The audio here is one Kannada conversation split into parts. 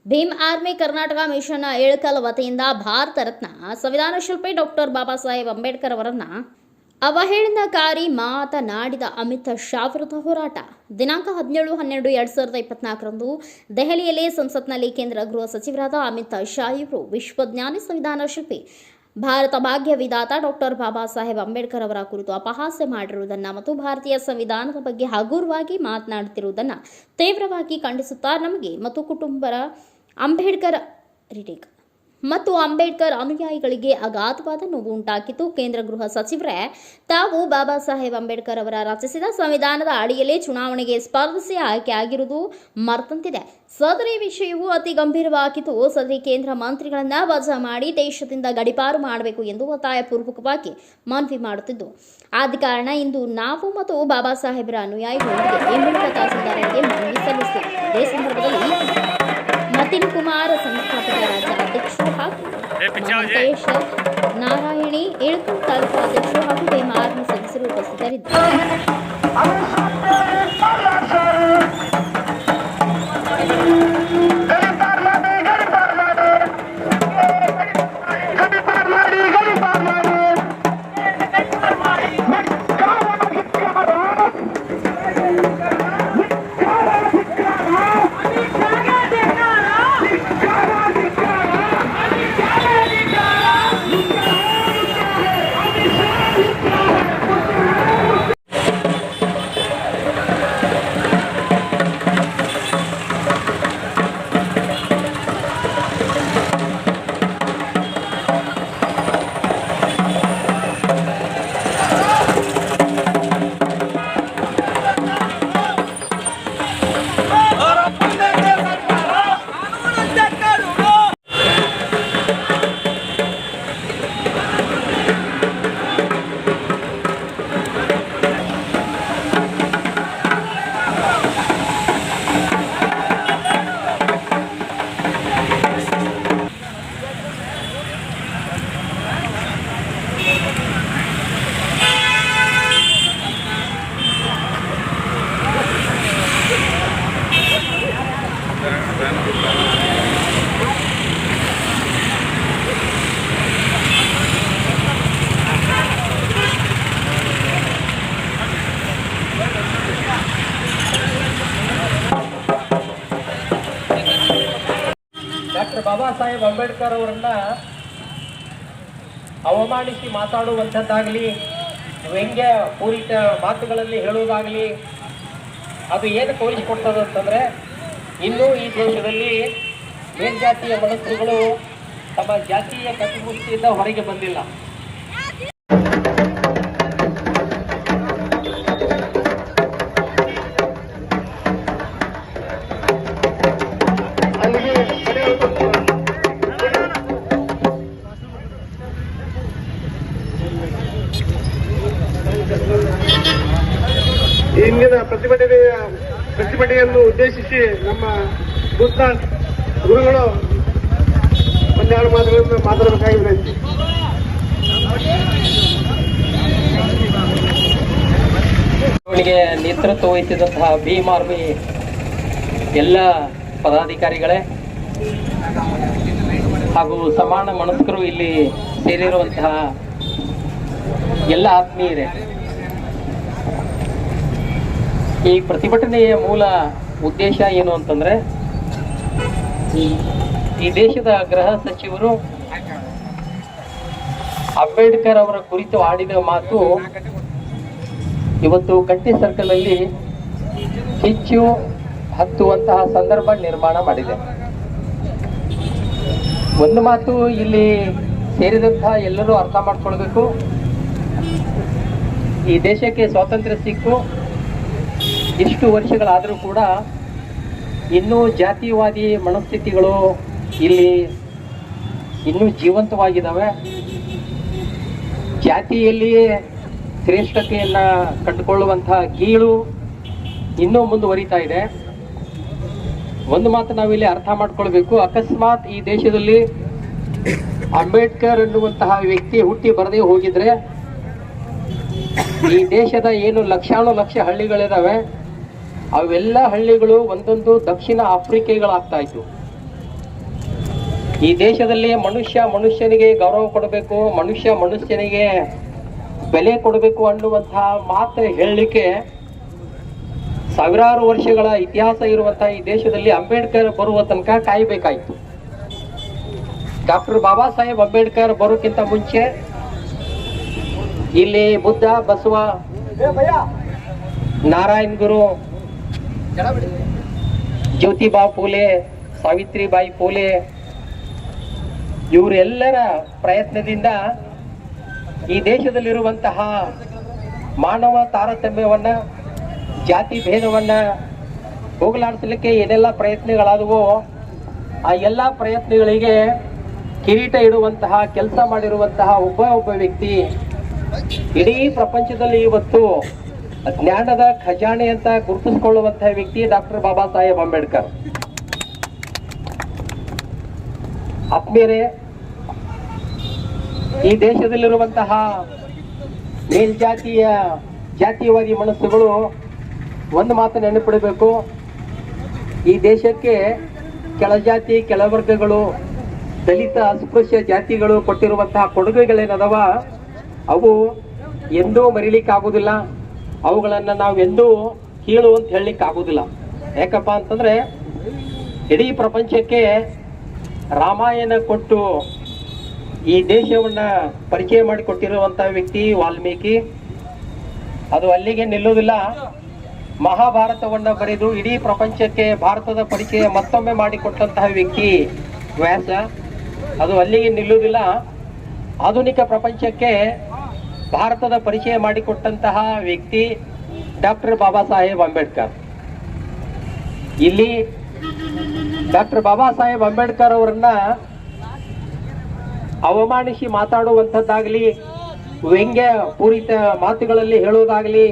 ಭೀಮ್ ಆರ್ಮಿ ಕರ್ನಾಟಕ ಮಿಷನ್ ಏಳಕಲ್ ವತಿಯಿಂದ ಭಾರತ ರತ್ನ ಸಂವಿಧಾನ ಶಿಲ್ಪಿ ಡಾಕ್ಟರ್ ಬಾಬಾ ಸಾಹೇಬ್ ಅಂಬೇಡ್ಕರ್ ಅವರನ್ನ ಅವಹೇಳನಕಾರಿ ಮಾತನಾಡಿದ ಅಮಿತ್ ಶಾ ವಿರುದ್ಧ ಹೋರಾಟ. ದಿನಾಂಕ 17/12/2024ರಂದು ದೆಹಲಿಯಲ್ಲಿ ಸಂಸತ್ನಲ್ಲಿ ಕೇಂದ್ರ ಗೃಹ ಸಚಿವರಾದ ಅಮಿತ್ ಶಾ ಇವರು ವಿಶ್ವಜ್ಞಾನಿ ಸಂವಿಧಾನ ಶಿಲ್ಪಿ ಭಾರತ ಭಾಗ್ಯ ವಿಧಾತ ಡಾಕ್ಟರ್ ಬಾಬಾ ಸಾಹೇಬ್ ಅಂಬೇಡ್ಕರ್ ಅವರ ಕುರಿತು ಅಪಹಾಸ್ಯ ಮಾಡಿರುವುದನ್ನು ಮತ್ತು ಭಾರತೀಯ ಸಂವಿಧಾನದ ಬಗ್ಗೆ ಹಗುರವಾಗಿ ಮಾತನಾಡುತ್ತಿರುವುದನ್ನು ತೀವ್ರವಾಗಿ ಖಂಡಿಸುತ್ತಾ ನಮಗೆ ಮತ್ತು ಕುಟುಂಬರ ಅಂಬೇಡ್ಕರ್ ಅನುಯಾಯಿಗಳಿಗೆ ಅಗಾಧವಾದ ನೋವು ಉಂಟಾಗಿತ್ತು. ಕೇಂದ್ರ ಗೃಹ ಸಚಿವರೇ ತಾವು ಬಾಬಾ ಸಾಹೇಬ್ ಅಂಬೇಡ್ಕರ್ ಅವರ ರಚಿಸಿದ ಸಂವಿಧಾನದ ಅಡಿಯಲ್ಲಿ ಚುನಾವಣೆಗೆ ಸ್ಪರ್ಧಿಸಿ ಆಯ್ಕೆಯಾಗಿರುವುದು ಮರ್ತಂತಿದೆ. ಸದರಿ ವಿಷಯವು ಅತಿ ಗಂಭೀರವಾಗಿದ್ದು, ಸದರಿ ಕೇಂದ್ರ ಮಂತ್ರಿಗಳನ್ನ ವಜಾ ಮಾಡಿ ದೇಶದಿಂದ ಗಡಿಪಾರು ಮಾಡಬೇಕು ಎಂದು ಒತ್ತಾಯಪೂರ್ವಕವಾಗಿ ಮನವಿ ಮಾಡುತ್ತಿದ್ದು, ಆದ ಕಾರಣ ಇಂದು ನಾವು ಮತ್ತು ಬಾಬಾ ಸಾಹೇಬರ ಅನುಯಾಯಿಗಳೊಂದಿಗೆ ಈ ಮೂಲಕ ತಹಸೀಲ್ದಾರರಿಗೆ ಮನವಿ ಸಲ್ಲಿಸುತ್ತೇವೆ. ಇದೇ ಸಂದರ್ಭದಲ್ಲಿ ಮತಿನ್ ಕುಮಾರ್ ಸಂಸ್ಥಾಪಕ ರಾಜ್ಯ ಅಧ್ಯಕ್ಷರು ಹಾಗೂ ವೆಂಕಟೇಶ್ ನಾರಾಯಣಿ ಏಳಕಲ್ ತಾಲೂಕು ಅಧ್ಯಕ್ಷರು ಹಾಗೂ ಭೀಮ್ ಆರ್ಮಿ ಸದಸ್ಯರು ಉಪಸ್ಥಿತರಿದ್ದರು. ಡಾಕ್ಟರ್ ಬಾಬಾ ಸಾಹೇಬ್ ಅಂಬೇಡ್ಕರ್ ಅವರನ್ನ ಅವಮಾನಿಸಿ ಮಾತಾಡುವಂಥದ್ದಾಗಲಿ, ವ್ಯಂಗ್ಯ ಪೂರಿತ ಮಾತುಗಳಲ್ಲಿ ಹೇಳುವುದಾಗಲಿ, ಅದು ಏನು ತೋರಿಸಿಕೊಡ್ತದೆ ಅಂತಂದರೆ, ಇನ್ನೂ ಈ ದೇಶದಲ್ಲಿ ಮೇಲ್ಜಾತಿಯ ಮನಸ್ಸುಗಳು ತಮ್ಮ ಜಾತಿಯ ಕಪಿಮುಷ್ಟಿಯಿಂದ ಹೊರಗೆ ಬಂದಿಲ್ಲ. ಇಂದಿನ ಪ್ರತಿಭಟನೆಯನ್ನು ಉದ್ದೇಶಿಸಿ ನಮ್ಮ ಭೂತಾನ್ ಗುರುಗಳು ಒಂದೆರಡು ಮಾತುಗಳನ್ನು ಮಾತಾಡಬೇಕಾಗಿದೆ. ಅವನಿಗೆ ನೇತೃತ್ವ ವಹಿಸಿದಂತಹ ಭೀಮ್ ಆರ್ಮಿ ಎಲ್ಲ ಪದಾಧಿಕಾರಿಗಳೇ ಹಾಗೂ ಸಮಾನ ಮನಸ್ಕರು ಇಲ್ಲಿ ಸೇರಿರುವಂತಹ ಎಲ್ಲ ಆತ್ಮೀಯರೇ, ಈ ಪ್ರತಿಭಟನೆಯ ಮೂಲ ಉದ್ದೇಶ ಏನು ಅಂತಂದ್ರೆ, ಈ ದೇಶದ ಗೃಹ ಸಚಿವರು ಅಂಬೇಡ್ಕರ್ ಅವರ ಕುರಿತು ಆಡಿದ ಮಾತು ಇವತ್ತು ಕಂಠಿ ಸರ್ಕಲ್ ಅಲ್ಲಿ ಕಿಚ್ಚು ಹತ್ತುವಂತಹ ಸಂದರ್ಭ ನಿರ್ಮಾಣ ಮಾಡಿದೆ. ಒಂದು ಮಾತು ಇಲ್ಲಿ ಸೇರಿದಂತಹ ಎಲ್ಲರೂ ಅರ್ಥ ಮಾಡ್ಕೊಳ್ಬೇಕು, ಈ ದೇಶಕ್ಕೆ ಸ್ವಾತಂತ್ರ್ಯ ಸಿಕ್ಕು ಇಷ್ಟು ವರ್ಷಗಳಾದರೂ ಕೂಡ ಇನ್ನೂ ಜಾತಿವಾದಿ ಮನಸ್ಥಿತಿಗಳು ಇಲ್ಲಿ ಇನ್ನೂ ಜೀವಂತವಾಗಿದ್ದಾವೆ. ಜಾತಿಯಲ್ಲಿಯೇ ಶ್ರೇಷ್ಠತೆಯನ್ನ ಕಂಡುಕೊಳ್ಳುವಂತಹ ಗೀಳು ಇನ್ನೂ ಮುಂದುವರಿತಾ ಇದೆ. ಒಂದು ಮಾತು ನಾವಿಲ್ಲಿ ಅರ್ಥ ಮಾಡ್ಕೊಳ್ಬೇಕು, ಅಕಸ್ಮಾತ್ ಈ ದೇಶದಲ್ಲಿ ಅಂಬೇಡ್ಕರ್ ಎನ್ನುವಂತಹ ವ್ಯಕ್ತಿ ಹುಟ್ಟಿ ಬರದೇ ಹೋಗಿದ್ರೆ ಈ ದೇಶದ ಏನು ಲಕ್ಷಾನು ಲಕ್ಷ ಹಳ್ಳಿಗಳಿದಾವೆ ಅವೆಲ್ಲ ಹಳ್ಳಿಗಳು ಒಂದೊಂದು ದಕ್ಷಿಣ ಆಫ್ರಿಕೆಗಳಾಗ್ತಾ ಇತ್ತು. ಈ ದೇಶದಲ್ಲಿ ಮನುಷ್ಯನಿಗೆ ಗೌರವ ಕೊಡಬೇಕು, ಮನುಷ್ಯನಿಗೆ ಬೆಲೆ ಕೊಡಬೇಕು ಅನ್ನುವಂತಹ ಮಾತು ಹೇಳಲಿಕ್ಕೆ ಸಾವಿರಾರು ವರ್ಷಗಳ ಇತಿಹಾಸ ಇರುವಂತಹ ಈ ದೇಶದಲ್ಲಿ ಅಂಬೇಡ್ಕರ್ ಬರುವ ತನಕ ಕಾಯಬೇಕಾಯಿತು. ಡಾಕ್ಟರ್ ಬಾಬಾ ಸಾಹೇಬ್ ಅಂಬೇಡ್ಕರ್ ಬರೋಕ್ಕಿಂತ ಮುಂಚೆ ಇಲ್ಲಿ ಬುದ್ಧ, ಬಸವ, ನಾರಾಯಣ್ ಗುರು, ಜ್ಯೋತಿಬಾ ಫೂಲೆ, ಸಾವಿತ್ರಿಬಾಯಿ ಫೂಲೆ ಇವರೆಲ್ಲರ ಪ್ರಯತ್ನದಿಂದ ಈ ದೇಶದಲ್ಲಿರುವಂತಹ ಮಾನವ ತಾರತಮ್ಯವನ್ನ, ಜಾತಿ ಭೇದವನ್ನ ಹೋಗಲಾಡಿಸಲಿಕ್ಕೆ ಏನೆಲ್ಲ ಪ್ರಯತ್ನಗಳಾದವೋ ಆ ಎಲ್ಲ ಪ್ರಯತ್ನಗಳಿಗೆ ಕಿರೀಟ ಇಡುವಂತಹ ಕೆಲಸ ಮಾಡಿರುವಂತಹ ಒಬ್ಬ ವ್ಯಕ್ತಿ ಇಡೀ ಪ್ರಪಂಚದಲ್ಲಿ ಇವತ್ತು ಜ್ಞಾನದ ಖಜಾನೆ ಅಂತ ಗುರುತಿಸಿಕೊಳ್ಳುವಂತಹ ವ್ಯಕ್ತಿ ಡಾಕ್ಟರ್ ಬಾಬಾ ಸಾಹೇಬ್ ಅಂಬೇಡ್ಕರ್. ಆತ್ಮೀಯರೇ, ಈ ದೇಶದಲ್ಲಿರುವಂತಹ ಜಾತೀಯವಾದಿ ಮನಸ್ಸುಗಳು ಒಂದು ಮಾತು ನೆನಪಿಡಬೇಕು, ಈ ದೇಶಕ್ಕೆ ಕೆಳಜಾತಿ ಕೆಳವರ್ಗಗಳು, ದಲಿತ ಅಸ್ಪೃಶ್ಯ ಜಾತಿಗಳು ಕೊಟ್ಟಿರುವಂತಹ ಕೊಡುಗೆಗಳೇನದವ ಅವು ಎಂದೂ ಮರಿಲಿಕ್ಕಾಗುವುದಿಲ್ಲ. ಅವುಗಳನ್ನ ನಾವು ಎಂದೂ ಕೀಳು ಅಂತ ಹೇಳಲಿಕ್ಕೆ ಆಗುದಿಲ್ಲ. ಯಾಕಪ್ಪ ಅಂತಂದ್ರೆ ಇಡೀ ಪ್ರಪಂಚಕ್ಕೆ ರಾಮಾಯಣ ಕೊಟ್ಟು ಈ ದೇಶವನ್ನ ಪರಿಚಯ ಮಾಡಿಕೊಟ್ಟಿರುವಂತಹ ವ್ಯಕ್ತಿ ವಾಲ್ಮೀಕಿ. ಅದು ಅಲ್ಲಿಗೆ ನಿಲ್ಲುವುದಿಲ್ಲ. ಮಹಾಭಾರತವನ್ನ ಬರೆದು ಇಡೀ ಪ್ರಪಂಚಕ್ಕೆ ಭಾರತದ ಪರಿಚಯ ಮತ್ತೊಮ್ಮೆ ಮಾಡಿಕೊಟ್ಟಂತಹ ವ್ಯಕ್ತಿ ವ್ಯಾಸ. ಅದು ಅಲ್ಲಿಗೆ ನಿಲ್ಲುವುದಿಲ್ಲ. ಆಧುನಿಕ ಪ್ರಪಂಚಕ್ಕೆ ಭಾರತದ ಪರಿಚಯ ಮಾಡಿಕೊಟ್ಟಂತಹ ವ್ಯಕ್ತಿ ಡಾಕ್ಟರ್ ಬಾಬಾ ಸಾಹೇಬ್ ಅಂಬೇಡ್ಕರ್. ಇಲ್ಲಿ ಡಾಕ್ಟರ್ ಬಾಬಾ ಸಾಹೇಬ್ ಅಂಬೇಡ್ಕರ್ ಅವರನ್ನ ಅವಮಾನಿಸಿ ಮಾತಾಡುವಂಥದ್ದಾಗ್ಲಿ, ವ್ಯಂಗ್ಯ ಪೂರಿತ ಮಾತುಗಳಲ್ಲಿ ಹೇಳೋದಾಗ್ಲಿ,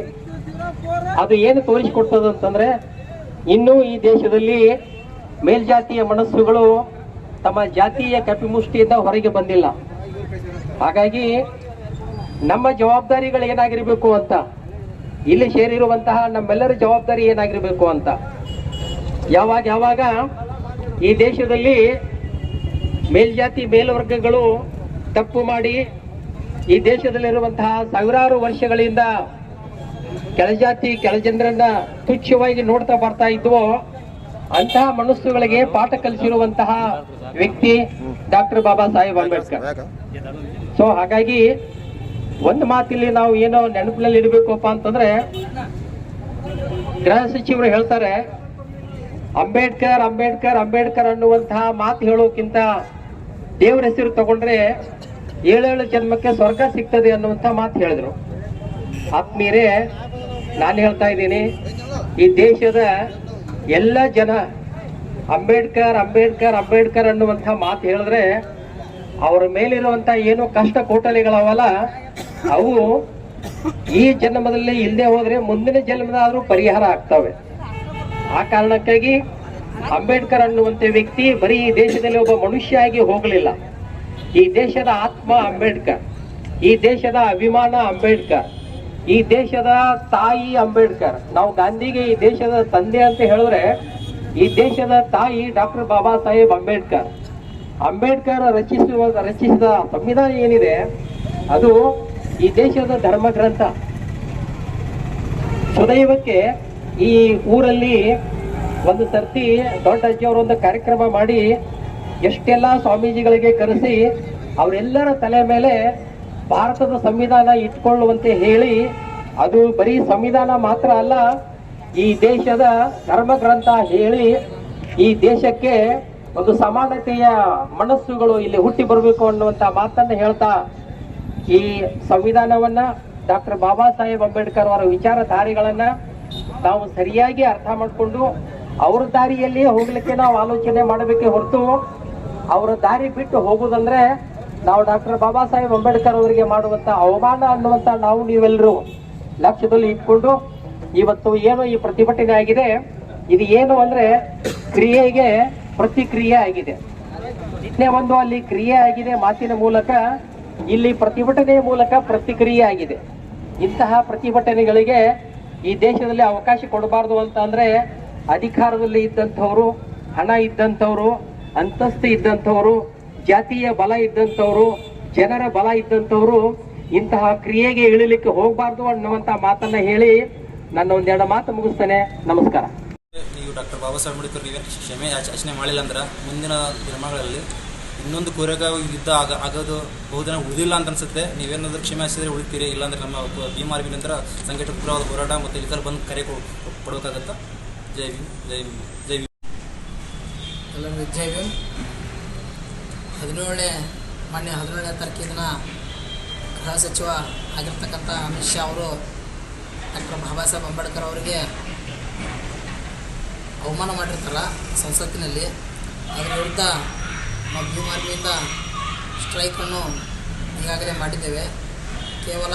ಅದು ಏನು ತೋರಿಸಿಕೊಡ್ತದಂತಂದ್ರೆ ಇನ್ನೂ ಈ ದೇಶದಲ್ಲಿ ಮೇಲ್ಜಾತಿಯ ಮನಸ್ಸುಗಳು ತಮ್ಮ ಜಾತಿಯ ಕಪಿಮುಷ್ಟಿಯಿಂದ ಹೊರಗೆ ಬಂದಿಲ್ಲ. ಹಾಗಾಗಿ ನಮ್ಮ ಜವಾಬ್ದಾರಿಗಳು ಏನಾಗಿರ್ಬೇಕು ಅಂತ, ಇಲ್ಲಿ ಸೇರಿರುವಂತಹ ನಮ್ಮೆಲ್ಲರ ಜವಾಬ್ದಾರಿ ಏನಾಗಿರ್ಬೇಕು ಅಂತ, ಯಾವಾಗ ಈ ದೇಶದಲ್ಲಿ ಮೇಲ್ಜಾತಿ ಮೇಲ್ವರ್ಗಗಳು ತಪ್ಪು ಮಾಡಿ ಈ ದೇಶದಲ್ಲಿರುವಂತಹ ಸಾವಿರಾರು ವರ್ಷಗಳಿಂದ ಕೆಳಜಾತಿ ಕೆಳಜನರನ್ನ ತುಚ್ಛವಾಗಿ ನೋಡ್ತಾ ಬರ್ತಾ ಇದ್ವೋ ಅಂತಹ ಮನಸ್ಸುಗಳಿಗೆ ಪಾಠ ಕಲಿಸಿರುವಂತಹ ವ್ಯಕ್ತಿ ಡಾಕ್ಟರ್ ಬಾಬಾ ಸಾಹೇಬ್ ಅಂಬೇಡ್ಕರ್. ಸೊ ಹಾಗಾಗಿ ಒಂದು ಮಾತಿಲ್ಲಿ ನಾವು ಏನೋ ನೆನಪಿನಲ್ಲಿ ಇಡಬೇಕಪ್ಪ ಅಂತಂದ್ರೆ, ಗೃಹ ಸಚಿವರು ಹೇಳ್ತಾರೆ ಅಂಬೇಡ್ಕರ್ ಅಂಬೇಡ್ಕರ್ ಅಂಬೇಡ್ಕರ್ ಅನ್ನುವಂತಹ ಮಾತು ಹೇಳೋಕ್ಕಿಂತ ದೇವರ ಹೆಸರು ತಗೊಂಡ್ರೆ 7 ಜನ್ಮಕ್ಕೆ ಸ್ವರ್ಗ ಸಿಗ್ತದೆ ಅನ್ನುವಂಥ ಮಾತು ಹೇಳಿದ್ರು. ಆತ್ಮೀಯರೇ, ನಾನು ಹೇಳ್ತಾ ಇದ್ದೀನಿ, ಈ ದೇಶದ ಎಲ್ಲ ಜನ ಅಂಬೇಡ್ಕರ್ ಅಂಬೇಡ್ಕರ್ ಅಂಬೇಡ್ಕರ್ ಅನ್ನುವಂಥ ಮಾತು ಹೇಳಿದ್ರೆ ಅವರ ಮೇಲಿರುವಂತ ಏನು ಕಷ್ಟ ಕೋಟಲೆಗಳವಲ್ಲ ಅವು ಈ ಜನ್ಮದಲ್ಲಿ ಇಲ್ಲದೆ ಹೋದ್ರೆ ಮುಂದಿನ ಜನ್ಮದಾದ್ರೂ ಪರಿಹಾರ ಆಗ್ತವೆ. ಆ ಕಾರಣಕ್ಕಾಗಿ ಅಂಬೇಡ್ಕರ್ ಅನ್ನುವಂಥ ವ್ಯಕ್ತಿ ಬರೀ ಈ ದೇಶದಲ್ಲಿ ಒಬ್ಬ ಮನುಷ್ಯ ಆಗಿ ಹೋಗಲಿಲ್ಲ. ಈ ದೇಶದ ಆತ್ಮ ಅಂಬೇಡ್ಕರ್, ಈ ದೇಶದ ಅಭಿಮಾನ ಅಂಬೇಡ್ಕರ್, ಈ ದೇಶದ ತಾಯಿ ಅಂಬೇಡ್ಕರ್. ನಾವು ಗಾಂಧಿಗೆ ಈ ದೇಶದ ತಂದೆ ಅಂತ ಹೇಳಿದ್ರೆ ಈ ದೇಶದ ತಾಯಿ ಡಾಕ್ಟರ್ ಬಾಬಾ ಸಾಹೇಬ್ ಅಂಬೇಡ್ಕರ್. ಅಂಬೇಡ್ಕರ್ ರಚಿಸಿದ ಸಂವಿಧಾನ ಏನಿದೆ ಅದು ಈ ದೇಶದ ಧರ್ಮ ಗ್ರಂಥ. ಸುದೈವಕ್ಕೆ ಈ ಊರಲ್ಲಿ ಒಂದು ಸರ್ತಿ ದೊಡ್ಡ ಅಜ್ಜಿಯವರೊಂದು ಕಾರ್ಯಕ್ರಮ ಮಾಡಿ ಎಷ್ಟೆಲ್ಲ ಸ್ವಾಮೀಜಿಗಳಿಗೆ ಕರೆಸಿ ಅವರೆಲ್ಲರ ತಲೆ ಮೇಲೆ ಭಾರತದ ಸಂವಿಧಾನ ಇಟ್ಕೊಳ್ಳುವಂತೆ ಹೇಳಿ, ಅದು ಬರೀ ಸಂವಿಧಾನ ಮಾತ್ರ ಅಲ್ಲ, ಈ ದೇಶದ ಧರ್ಮ ಗ್ರಂಥ ಹೇಳಿ ಈ ದೇಶಕ್ಕೆ ಒಂದು ಸಮಾನತೆಯ ಮನಸ್ಸುಗಳು ಇಲ್ಲಿ ಹುಟ್ಟಿ ಬರಬೇಕು ಅನ್ನುವಂತ ಮಾತನ್ನ ಹೇಳ್ತಾ ಈ ಸಂವಿಧಾನವನ್ನ ಡಾಕ್ಟರ್ ಬಾಬಾ ಸಾಹೇಬ್ ಅಂಬೇಡ್ಕರ್ ಅವರ ವಿಚಾರಧಾರೆಗಳನ್ನ ನಾವು ಸರಿಯಾಗಿ ಅರ್ಥ ಮಾಡಿಕೊಂಡು ಅವ್ರ ದಾರಿಯಲ್ಲಿ ಹೋಗ್ಲಿಕ್ಕೆ ನಾವು ಆಲೋಚನೆ ಮಾಡಬೇಕೆ ಹೊರತು ಅವರ ದಾರಿ ಬಿಟ್ಟು ಹೋಗುದಂದ್ರೆ ನಾವು ಡಾಕ್ಟರ್ ಬಾಬಾ ಸಾಹೇಬ್ ಅಂಬೇಡ್ಕರ್ ಅವರಿಗೆ ಮಾಡುವಂತ ಅವಮಾನ ಅನ್ನುವಂತ ನಾವು ನೀವೆಲ್ಲರೂ ಲಕ್ಷ್ಯದಲ್ಲಿ ಇಟ್ಕೊಂಡು ಇವತ್ತು ಏನು ಈ ಪ್ರತಿಭಟನೆ ಆಗಿದೆ, ಇದು ಏನು ಅಂದ್ರೆ ಕ್ರಿಯೆಗೆ ಪ್ರತಿಕ್ರಿಯೆ ಆಗಿದೆ. ಇದನ್ನೇ ಒಂದು ಅಲ್ಲಿ ಕ್ರಿಯೆ ಆಗಿದೆ ಮಾತಿನ ಮೂಲಕ, ಇಲ್ಲಿ ಪ್ರತಿಭಟನೆಯ ಮೂಲಕ ಪ್ರತಿಕ್ರಿಯೆ ಆಗಿದೆ. ಇಂತಹ ಪ್ರತಿಭಟನೆಗಳಿಗೆ ಈ ದೇಶದಲ್ಲಿ ಅವಕಾಶ ಕೊಡಬಾರ್ದು ಅಂತ ಅಂದ್ರೆ ಅಧಿಕಾರದಲ್ಲಿ ಇದ್ದಂಥವ್ರು, ಹಣ ಇದ್ದಂಥವ್ರು, ಅಂತಸ್ತು ಇದ್ದಂಥವ್ರು ಜಾತಿಯ ಬಲ ಇದ್ದಂಥವ್ರು, ಜನರ ಬಲ ಇದ್ದಂಥವ್ರು ಇಂತಹ ಕ್ರಿಯೆಗೆ ಇಳಿಲಿಕ್ಕೆ ಹೋಗಬಾರ್ದು ಅನ್ನುವಂತ ಮಾತನ್ನ ಹೇಳಿ ನನ್ನ ಒಂದೆರಡು ಮಾತು ಮುಗಿಸ್ತೇನೆ. ನಮಸ್ಕಾರ. ನೀವು ಡಾಕ್ಟರ್ ಬಾಬಾ ಸಾಹೇಬ್ ಅಂಬೇಡ್ಕರ್ ನೀವೇ ಕ್ಷಮೆ ಯಾಚನೆ ಮಾಡಿಲ್ಲ ಅಂದ್ರೆ ಮುಂದಿನ ದಿನಮಾನಗಳಲ್ಲಿ ಇನ್ನೊಂದು ಕೋರೆಗ ಯುದ್ಧ ಆಗೋದು ಬಹುದಿನ ಉಳಿದಿಲ್ಲ ಅಂತ ಅನ್ಸುತ್ತೆ. ನೀವೇನಾದ್ರೂ ಕ್ಷಮೆ ಯಾಚಿಸಿದ್ರೆ ಉಳಿತೀರಿ, ಇಲ್ಲಾಂದ್ರೆ ನಮ್ಮ ಭೀಮಾರ್ವಿನಿಂದ ಸಂಘಟಿತ ಉಗ್ರವಾದ ಹೋರಾಟ ಮತ್ತು ಇತರ ಬಂದು ಕರೆ ಕೊಡಬೇಕಾಗತ್ತಾ. ಜೈ ಭೀಮ್, ಜೈ ಭೀಮ್, ಜೈ ಭೀಮ್. ಎಲ್ಲರಿಗೂ ಜೈ ಭೀಮ್. ಮಾನ್ಯ 17ನೇ ತಾರೀಕಿನ ದಿನ ಗೃಹ ಸಚಿವ ಆಗಿರ್ತಕ್ಕಂಥ ಅಮಿತ್ ಶಾ ಅವರು ಡಾಕ್ಟರ್ ಬಾಬಾ ಸಾಹೇಬ್ ಅಂಬೇಡ್ಕರ್ ಅವರಿಗೆ ಅವಮಾನ ಮಾಡಿರ್ತಾರ ಸಂಸತ್ತಿನಲ್ಲಿ. ಅದರ ವಿರುದ್ಧ ನಾವು ಭೀಮಾರ್ಮಿಯಿಂದ ಸ್ಟ್ರೈಕನ್ನು ಈಗಾಗಲೇ ಮಾಡಿದ್ದೇವೆ. ಕೇವಲ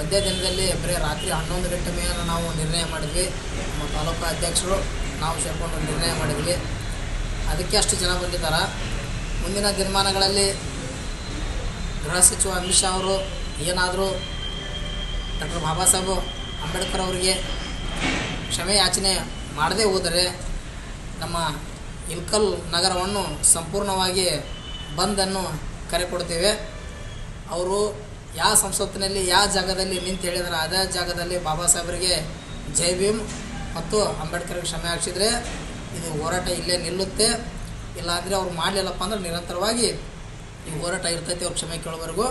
ಒಂದೇ ದಿನದಲ್ಲಿ ಬರೀ ರಾತ್ರಿ 11 ಗಂಟೆ ಮೇಲೆ ನಾವು ನಿರ್ಣಯ ಮಾಡಿದ್ವಿ. ನಮ್ಮ ತಾಲೂಕು ಅಧ್ಯಕ್ಷರು ನಾವು ಸೇರಿಕೊಂಡು ನಿರ್ಣಯ ಮಾಡಿದ್ವಿ. ಅದಕ್ಕೆ ಅಷ್ಟು ಜನ ಬಂದಿದ್ದಾರೆ. ಮುಂದಿನ ದಿನಮಾನಗಳಲ್ಲಿ ಗೃಹ ಸಚಿವ ಅಮಿತ್ ಶಾ ಅವರು ಏನಾದರೂ ಡಾಕ್ಟರ್ ಬಾಬಾ ಸಾಹೇಬ್ ಅಂಬೇಡ್ಕರ್ ಅವರಿಗೆ ಕ್ಷಮೆ ಯಾಚನೆ ಮಾಡದೇ ಹೋದರೆ ನಮ್ಮ ಇಲ್ಕಲ್ ನಗರವನ್ನು ಸಂಪೂರ್ಣವಾಗಿ ಬಂದನ್ನು ಕರೆ ಕೊಡ್ತೇವೆ. ಅವರು ಯಾವ ಸಂಸತ್ತಿನಲ್ಲಿ ಯಾವ ಜಾಗದಲ್ಲಿ ನಿಂತು ಹೇಳಿದರೆ ಅದೇ ಜಾಗದಲ್ಲಿ ಬಾಬಾ ಸಾಹೇಬರಿಗೆ ಜೈ ಭೀಮ್ ಮತ್ತು ಅಂಬೇಡ್ಕರ್ಗೆ ಕ್ಷಮೆ ಹಾಕಿಸಿದರೆ ಇದು ಹೋರಾಟ ಇಲ್ಲೇ ನಿಲ್ಲುತ್ತೆ. ಇಲ್ಲಾಂದರೆ ಅವ್ರು ಮಾಡಲಿಲ್ಲಪ್ಪ ಅಂದ್ರೆ ನಿರಂತರವಾಗಿ ಈ ಹೋರಾಟ ಇರ್ತೈತೆ. ಅವ್ರು ಕ್ಷಮೆ ಕೇಳೋವರೆಗೂ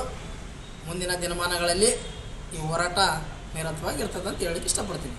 ಮುಂದಿನ ದಿನಮಾನಗಳಲ್ಲಿ ಈ ಹೋರಾಟ ನಿರಂತರವಾಗಿ ಇರ್ತದೆ ಅಂತ ಹೇಳಲಿಕ್ಕೆ ಇಷ್ಟಪಡ್ತೀನಿ.